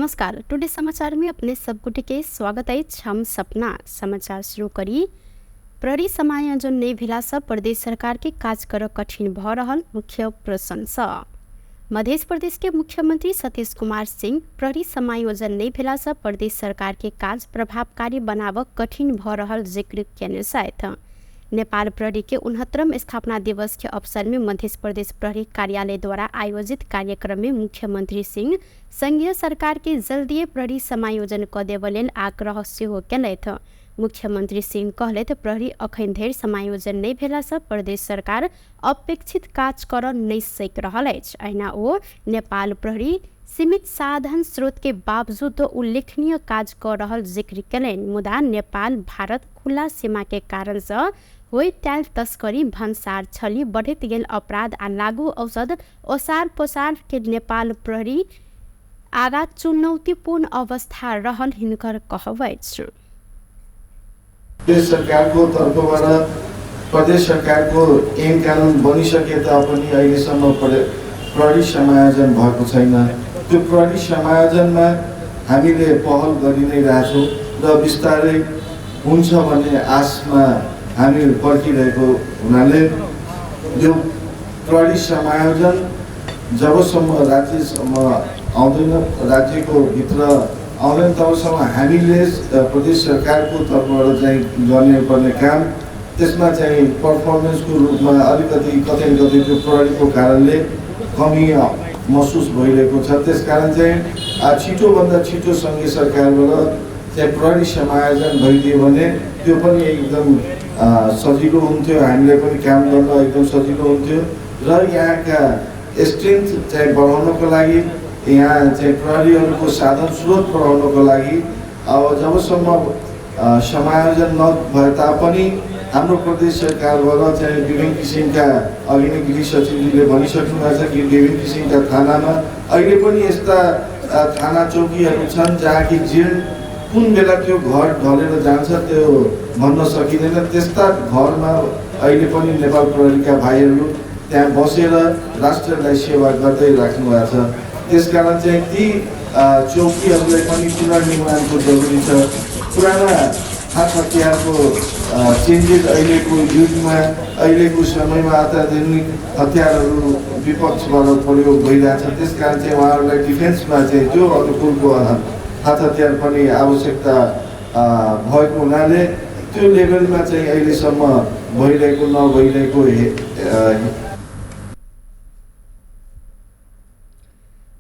नमस्कार। टुडे समाचार में अपने सबगोटे के स्वागत है। हम सपना समाचार शुरू करी। प्रहरी समायोजन नहीं भेला से प्रदेश सरकार के काज कर कठिन भ रहल मुख्य प्रशंसा। मध्य प्रदेश के मुख्यमंत्री सतीश कुमार सिंह प्रहरी समायोजन नहीं भेला से प्रदेश सरकार के काज प्रभावकारी बनाव कठिन भ रहल जिक्र केने साथ नेपाल प्रहरी के 69वां स्थापना दिवस के अवसर में मध्य प्रदेश प्रहरी कार्यालय द्वारा आयोजित कार्यक्रम में मुख्यमंत्री सिंह संघीय सरकार के जल्दीय प्रहरी समायोजन क देवल आग्रह सेहो केलथ। मुख्यमंत्री सिंह कहलथ प्रहरी अखन धरि समायोजन नहीं भेला से प्रदेश सरकार अपेक्षित काज कर नहीं सक रहल अछि। अहिना ओ नेपाल प्रहरी सीमित साधन स्रोत के बावजूद उल्लेखनीय काज कर रहल जिक्र केलनि। मुदा नेपाल भारत खुला सीमा के कारण से होइ त्याल तस्करी भन्सार छली बढ़त गेल अपराध आ लागू औषध ओसार पोसार के नेपाल प्रहरी आगा चुनौतीपूर्ण अवस्था रहल हिनकर कहब छ। प्रदेश सरकारको तर्फबाट प्रदेश सरकारको ऐन कानुन बनिसके तापनि अहिलेसम्म प्रहरी समायोजन भएको छैन। त्यो प्रहरी समायोजनमा हामीले पहल गरि नै रहेछौँ र बिस्तारै हुन्छ भन्ने आशमा हामी पर्खिरहेको हुनाले यो प्रहरी समायोजन जबसम्म राज्यसम्म आउँदैन, राज्यको भित्र आउँदैन, तबसम्म हामीले प्रदेश सरकारको तर्फबाट चाहिँ गर्नुपर्ने काम त्यसमा चाहिँ पर्फर्मेन्सको रूपमा अलिकति कतै कतै त्यो प्रहरीको कारणले कमी महसुस भइरहेको छ। त्यसकारण चाहिँ छिटोभन्दा छिटो सङ्घीय सरकारबाट चाहिँ प्रहरी समायोजन भइदियो भने त्यो पनि एकदम सजिलो हुन्थ्यो, हामीले पनि काम गर्न एकदम सजिलो हुन्थ्यो र यहाँका स्ट्रेन्थ चाहिँ बढाउनको लागि, यहाँ चाहिँ प्रहरीहरूको साधन स्रोत बढाउनको लागि अब जबसम्म समायोजन नभए तापनि हाम्रो प्रदेश सरकारबाट चाहिँ विभिन्न किसिमका अघि नै गृह सचिवले भनिसक्नु भएको छ कि विभिन्न किसिमका थानामा अहिले पनि यस्ता थाना चौकीहरू छन् जहाँ कि कुन बेला त्यो घर ढलेर जान्छ त्यो भन्न सकिँदैन। त्यस्ता घरमा अहिले पनि नेपाल प्रहरीका भाइहरू त्यहाँ बसेर राष्ट्रलाई सेवा गर्दै राख्नु भएको छ। त्यसकारण चाहिँ ती चौकीहरूलाई पनि पुनर्निर्माणको जरुरी छ। पुराना हात हतियारको चेन्जेस अहिलेको युगमा अहिलेको समयमा अत्याधुनिक हतियारहरू विपक्षबाट प्रयोग भइरहेछ। त्यसकारण चाहिँ उहाँहरूलाई डिफेन्समा चाहिँ त्यो अनुकूलको हात हतियार पनि आवश्यकता भएको हुनाले त्यो लेभलमा चाहिँ अहिलेसम्म भइरहेको नभइरहेको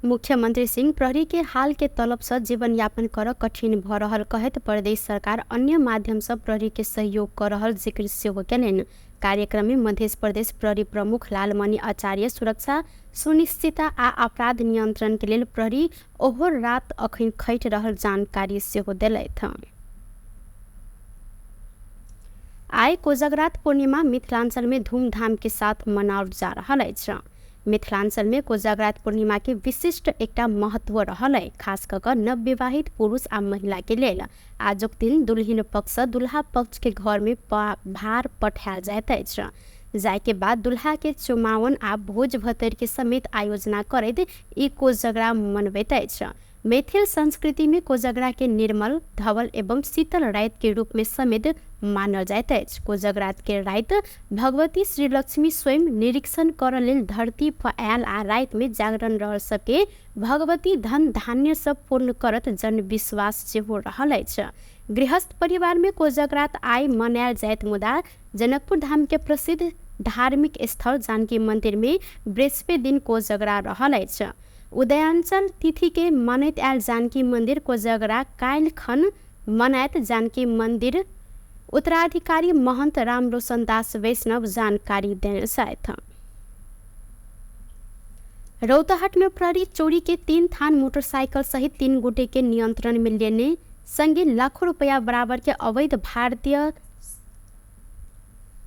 मुख्यमंत्री सिंह प्रहरी के हाल के तलब से जीवन यापन कर कठिन भ रहल कहत प्रदेश सरकार अन्य माध्यम से प्रहरी के सहयोग कर रहल जिक्र सेहो केलनि। कार्यक्रम में मध्य प्रदेश प्रहरी प्रमुख लालमणि आचार्य सुरक्षा सुनिश्चितता आ अपराध नियंत्रण के लिए प्रहरी ओहर रात अखन खैट रहल जानकारी सेहो देलथ। आइ कोजगरात पूर्णिमा मिथिलांचल में धूमधाम के साथ मनाओल जा रहा है। मिथिलांचल में कोजगरात पूर्णिमा के विशिष्ट एकटा महत्व रहल है। खास कर नवविवाहित पुरुष आ महिला के लिए आजुक दिन दुल्हिन पक्ष दुल्हा पक्ष के घर में भार पठायल जाइत अछि। जाय के बाद दुल्हा के चुमावन आ भोज भतेर के समेत आयोजना करैत ई कोजगरा मनबैत अछि। मैथिल संस्कृति में कोजगरा के निर्मल धवल एवं शीतल रात के रूप में समेत मानल जाइत अछि। कोजगरात के रात भगवती श्री लक्ष्मी स्वयं निरीक्षण कर लेल धरती पर आयल आ रात में जागरण रह सके भगवती धन धान्य सब पूर्ण करत जन विश्वास सेहो रहल अछि। गृहस्थ परिवार में कोजगरात आइ मनायल जाइत मुदा जनकपुर धाम के प्रसिद्ध धार्मिक स्थल जानकी मंदिर में बृहस्पति दिन कोजगरा रहल अछि। उदयांचल तिथि के मनैत आयल जानकी मंदिर कोजगरा काल्हि खन मनायत जानकी मंदिर उत्तराधिकारी महंत राम रोशन दास वैष्णव जानकारी देने साथ। रौतहट में प्रहरी चोरी के 3 थान मोटरसाइकिल सहित 3 गोटे के नियंत्रण में लेने संगे लाखों रुपया बराबर के अवैध भारतीय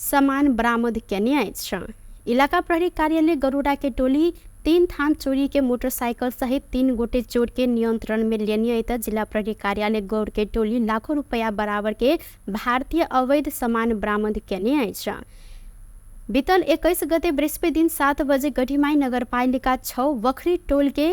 सामान बरामद केने अछि। इलाका प्रहरी कार्यालय गरुड़ा के टोली 3 थान चोरी के मोटरसाइकिल सहित 3 गोटे चोर के नियंत्रण में लेने जिला प्रहरी कार्यालय गौड़ के टोली लाखों रुपया बराबर के भारतीय अवैध सामान बरामद केने अछि। बीतल 21 गते बृहस्पति दिन 7 बजे गढ़ीमाई नगरपालिका 6 वखरी टोल के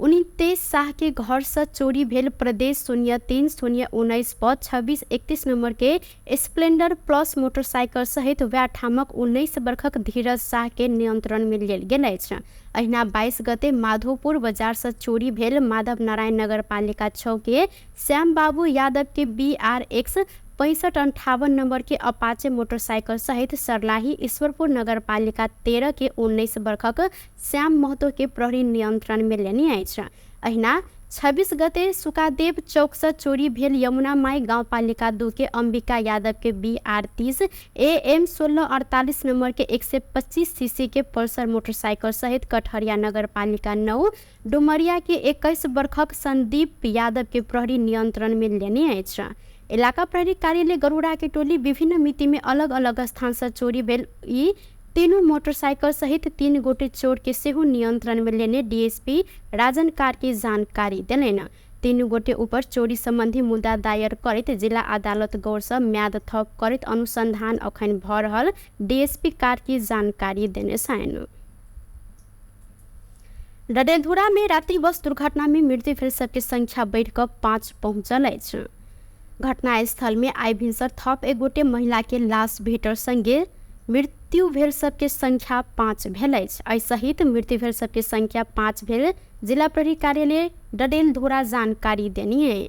उनी तेज शाह के घर से चोरी भेल प्रदेश 03-019 पर 26-31 नंबर के स्प्लेंडर प्लस मोटरसाइकिल सहित वह ठामक 19 वर्षक धीरज शाह के नियंत्रण में लेल गेल अछि। अहिना 22 गते माधोपुर बाजार से चोरी भेल माधव नारायण नगरपालिका 6 के श्याम बाबू यादव के BRX 6558 नंबर के अपाचे मोटरसाइकिल सहित सर्लाही ईश्वरपुर नगरपालिका 13 के 19 वर्षक श्याम महतो के प्रहरी नियंत्रण में लेने अछि। अहिना 26 गते सुकादेव चौक से चोरी भेल यमुना माई गांवपालिका 2 के अंबिका यादव के BR30 AM 1648 नंबर के 125 सीसी के पल्सर मोटरसाइकिल सहित कटहरिया नगरपालिका 9 डुमरिया के 21 वर्षक संदीप यादव के प्रहरी नियंत्रण में लेने अछि। इलाका प्रहरी कार्यालय गरुड़ा के टोली विभिन्न मिति में अलग अलग स्थान से चोरी भेल ई तीनों मोटरसाइकिल सहित 3 गोटे चोर के सेहो नियंत्रण में लेने DSP राजन कार की जानकारी देलनि। 3 गोटे ऊपर चोरी संबंधी मुद्दा दायर करैत जिला अदालत गौर से म्याद थप करैत अनुसंधान अखन भ रहल DSP कार की जानकारी देने छनि। डडेलधुरा में रात्रि बस दुर्घटना में मृत्यु भेल सबके संख्या बढ़ कऽ 5 पहुंचल अछि। घटनास्थल में आइ भिनसर थप 1 गोटे महिला के लाश भेटल संगे मृत्यु भेल सबके संख्या 5 भेल अछि। एहि सहित मृत्यु भेल सबके संख्या 5 भेल जिला प्रहरी कार्यालय डडेलधुरा जानकारी देनी है।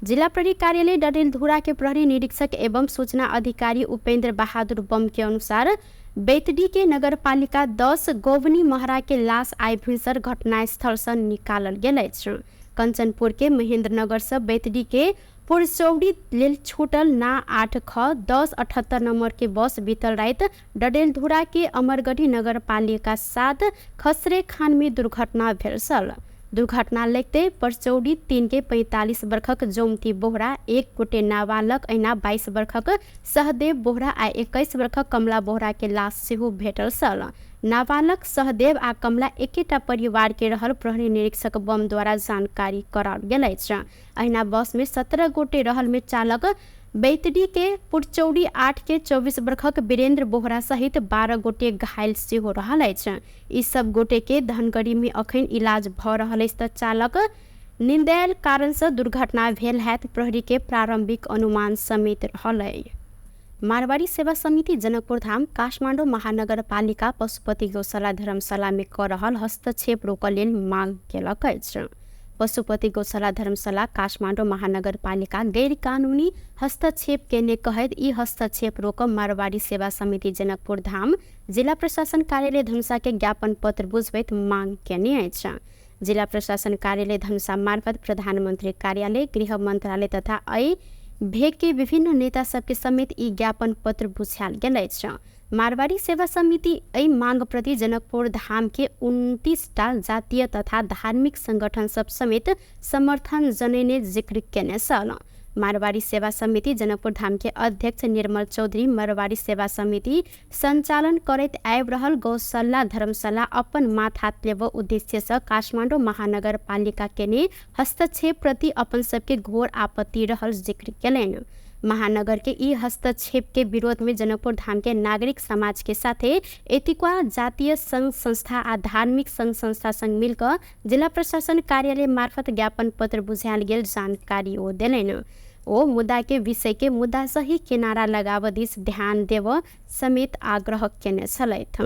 जिला प्रहरी कार्यालय डडेलधुरा के प्रहरी निरीक्षक एवं सूचना अधिकारी उपेंद्र बहादुर बम के अनुसार बेतडी के नगरपालिका 10 गोवनी महरा के लाश आइ भिनसर घटनास्थल से निकालल गेल अछि। कंचनपुर के महेंद्रनगर से बेतडी के पुरचौड़ी लेल छूटल ना 8 ख 1078 नंबर के बस बीतल रात डडेलधुरा के अमरगढ़ी नगरपालिका 7 खसरे खान में दुर्घटना भेल छल। दुर्घटना लगते परचौड़ी 3 के 45 वर्षक जोमती बोहरा 1 गोटे नाबालक अहिना 22 वर्षक सहदेव बोहरा आ 21 वर्षक कमला बोहरा के लाश सेहो भेटल छल। नाबालक सहदेव आ कमला एकेटा परिवार के रहल प्रहरी निरीक्षक बम द्वारा जानकारी कराओल गेल अछि। अहिना बस में 17 गोटे रहल में चालक बेतडी के पुरचौड़ी 8 के 24 वर्षक वीरेंद्र बोहरा सहित 12 गोटे घायल सेहो रहल अछि। ई सब गोटे के धनगढ़ी में अखन इलाज भ रहल अछि तऽ चालक निंदायल कारण से दुर्घटना भेल हैत प्रहरी के प्रारंभिक अनुमान समेत रहल अछि। मारवाड़ी सेवा समिति जनकपुर धाम काठमाडौँ महानगरपालिका पशुपति गौशाला धर्मशाला में कर रहल हस्तक्षेप रोकऽ लेल मांग केलक अछि। पशुपति गौशाला धर्मशाला काठमाडौँ महानगरपालिका गैर कानूनी हस्तक्षेप केने कहैत ई हस्तक्षेप रोकऽ मारवाड़ी सेवा समिति जनकपुर धाम जिला प्रशासन कार्यालय धनुषा के ज्ञापन पत्र बुझबैत मांग केने अछि। जिला प्रशासन कार्यालय धनुषा मार्फत प्रधानमंत्री कार्यालय गृह मंत्रालय तथा अय भेग के विभिन्न नेता सबके समेत ई ज्ञापन पत्र बुझायल गेल अछि। मारवाड़ी सेवा समिति एहि मांग प्रति जनकपुर धाम के 29 टा जातीय तथा धार्मिक संगठन सब समेत समर्थन जनेने जिक्र केने छल। मारवाड़ी सेवा समिति जनकपुर धाम के अध्यक्ष निर्मल चौधरी मारवाड़ी सेवा समिति संचालन करैत आबि रहल गौशाला धर्मशाला अपन माथा लेबऽ उद्देश्य से काठमाडौँ महानगर पालिका केने हस्तक्षेप प्रति अपन सबके घोर आपत्ति रहल जिक्र केलनि। महानगर के ई हस्तक्षेप के विरोध में जनकपुर धाम के नागरिक समाज के साथे एतिक्वा जातीय संघ संस्था आ धार्मिक संघ संस्था संग मिलकर जिला प्रशासन कार्यालय मार्फत ज्ञापन पत्र बुझायल गेल जानकारी ओ देलनि। ओ मुद्दा के विषय के मुद्दा सही किनारा लगाव दिस ध्यान देव समेत आग्रह केने छलथि।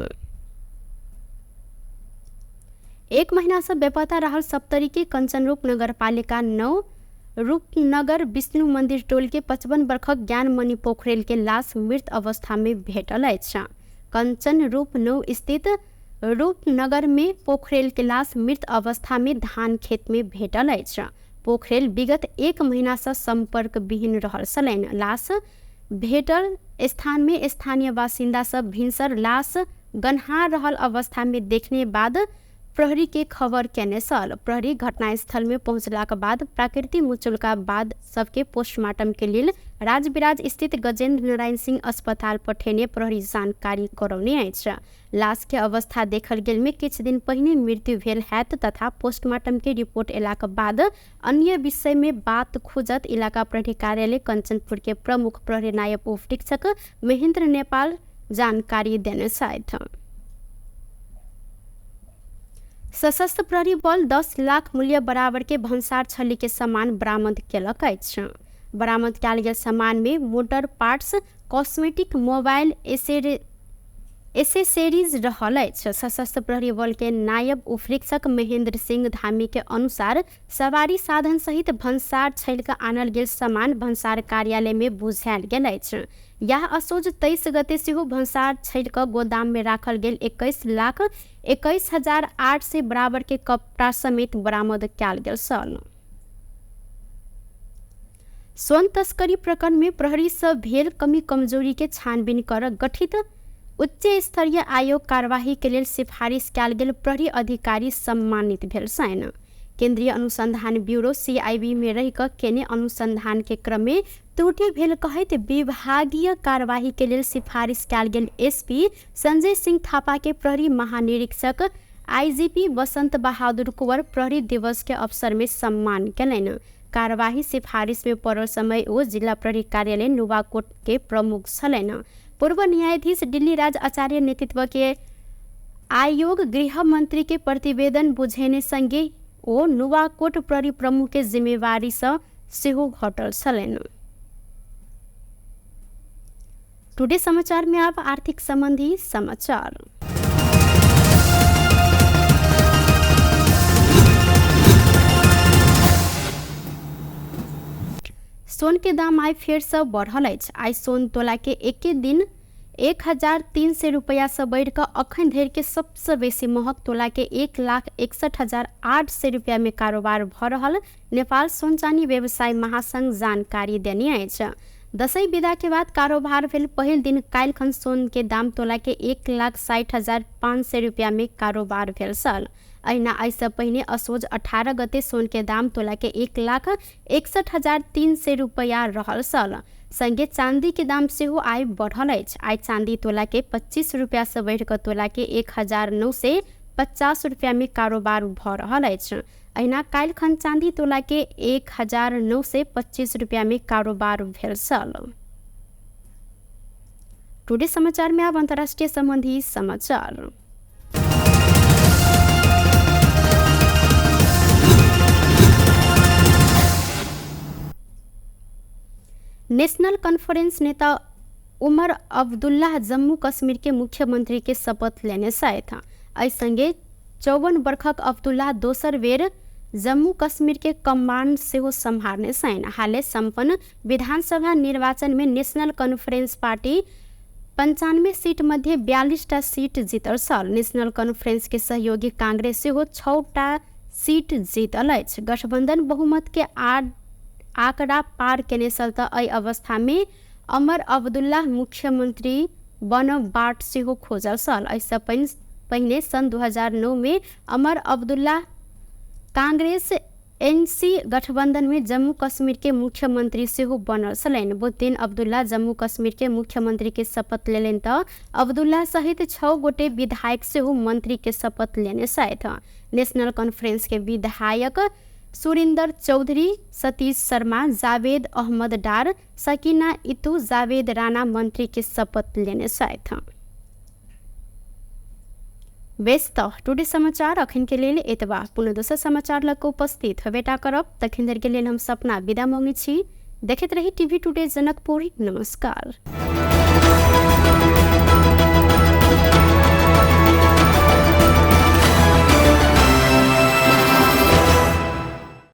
1 महीना से बेपत्ता रहल सप्तरी के कंचनरूप नगरपालिका 9 रूपनगर विष्णु मंदिर टोल के 55 वर्षक ज्ञानमणि पोखरेल के लाश मृत अवस्था में भेटल अछि। कंचन रूप 9 स्थित रूपनगर में पोखरेल के लाश मृत अवस्था में धान खेत में भेटल अछि। पोखरेल विगत 1 महीना से संपर्क विहीन रहल छलनि। लाश भेटल स्थान में स्थानीय बासिंदा सब भिनसर लाश गन्हार रहल अवस्था में देखने बाद प्रहरी के खबर केने छल। प्रहरी घटनास्थल में पहुंचलाक बाद प्राकृतिक मुचुलका बाद सबके पोस्टमार्टम के लिए राजबिराज स्थित गजेंद्र नारायण सिंह अस्पताल पठेने प्रहरी जानकारी करौने अछि। लाश के अवस्था देखल गेल में किछु दिन पहिने मृत्यु भेल हैत तथा पोस्टमार्टम के रिपोर्ट एलाक बाद अन्य विषय में बात खुजत इलाका प्रहरी कार्यालय कंचनपुर के प्रमुख प्रहरी नायब उपरीक्षक महेंद्र नेपाल जानकारी देने छथि। सशस्त्र प्रहरी बल 10 लाख मूल्य बराबर के भंसार छली के सामान बरामद केलक अछि। बरामद कयल गेल सामान में motor parts, cosmetic, mobile accessories रहल अछि। सशस्त्र प्रहरी बल के नायब उपरीक्षक महेंद्र सिंह धामी के अनुसार सवारी साधन सहित भंसार छल के आनल गेल सामान भंसार कार्यालय में बुझायल गेल अछि। यह असोज 23 गते सेहो भंसार छल के गोदाम में राखल गेल 21,21,800 बराबर के कपड़ा समेत बरामद कयल गेल छल। स्वर्ण तस्करी प्रकरण में प्रहरी से भेल कमी कमजोरी के छानबीन कर गठित उच्च स्तरीय आयोग कार्यवाही के लेल सिफारिश कयल गेल प्रहरी अधिकारी सम्मानित भेल छनि। केंद्रीय अनुसंधान ब्यूरो CIB में रहि कऽ केने अनुसंधान के क्रम में त्रुटि भेल कहैत विभागीय कार्यवाही के लेल सिफारिश कयल गेल SP संजय सिंह थापा के प्रहरी महानिरीक्षक IGP वसंत बहादुर कुंवर प्रहरी दिवस के अवसर में सम्मान कयलनि। कार्यवाही सिफारिश में पड़ल समय ओ जिला प्रहरी कार्यालय नुवाकोट के प्रमुख छलनि। पूर्व न्यायाधीश दिल्ली राज आचार्य नेतृत्व के आयोग गृह मंत्री के प्रतिवेदन बुझेने संगे ओ नुवाकोट प्रहरी प्रमुख के जिम्मेवारी से सेहो हटल छलनि। टुडे समाचार में आप आर्थिक संबंधी समाचार। सोन के दाम आइ फेर से बढ़ल अछि। आइ सोन तोला के एके दिन 1,300 रुपया से बढ़ कऽ अखन धरि के सबसे बेसी महग तोला के 1,61,800 रुपया में कारोबार भऽ रहल नेपाल सोन चानी व्यवसाय महासंघ जानकारी देने अछि। दशई विदा के बाद कारोबार भेल पहिल दिन काल्हि सोन के दाम तोला के 1,60,500 रुपया में कारोबार भेल छल। अहिना आइ से पहिने असोज 18 गते सोन के दाम तोला के 1,61,300 रुपया रहल छल। संगे चांदी के दाम सेहो आइ बढ़ल अछि। आइ चांदी तोला के 25 रुपया से बढ़ कऽ तोला के 1,950 रुपया में कारोबार भऽ रहल अछि। अहिना काल्हि खन चांदी तोला के 1,925 रुपया में कारोबार भेल छल। टुडे समाचार में अब अंतर्राष्ट्रीय संबंधी समाचार। नेशनल कॉन्फ्रेंस नेता उमर अब्दुल्लाह जम्मू कश्मीर के मुख्यमंत्री के शपथ लेने छथि। एहि संगे 54 वर्षक अब्दुल्लाह दोसर बेर जम्मू कश्मीर के कमान सेहो संभारने छनि। हाले संपन्न विधानसभा निर्वाचन में नेशनल कॉन्फ्रेंस पार्टी 95 सीट मध्य 42टा सीट जीतल छल। नेशनल कॉन्फ्रेंस के सहयोगी कांग्रेस सेहो 6टा सीट जीतल अछि। गठबंधन बहुमत के आंकड़ा पार केने छल तऽ एहि अवस्था में उमर अब्दुल्लाह मुख्यमंत्री बनब बाट सेहो खोजल छल। एहिसँ पहिने सन 2009 में उमर अब्दुल्लाह कांग्रेस NC गठबंधन में जम्मू कश्मीर के मुख्यमंत्री सेहो बनल छलनि। बुधदिन अब्दुल्लाह जम्मू कश्मीर के मुख्यमंत्री के शपथ लेलनि तऽ अब्दुल्लाह सहित 6 गोटे विधायक सेहो मंत्री के शपथ लेने छथि। नेशनल कॉन्फ्रेंस के विधायक सुरिंदर चौधरी, सतीश शर्मा, जावेद अहमद डार, सकीना इतू, जावेद राणा मंत्री के शपथ लेने छथि। व्यस्त टुडे समाचार अखन के लेल एतबा। पुनः दोसर समाचार लग उपस्थित हेबेटा करब। तखन धरि के लेल हम सपना विदा मांगै छी। देखैत रही टीवी टुडे जनकपुर। नमस्कार।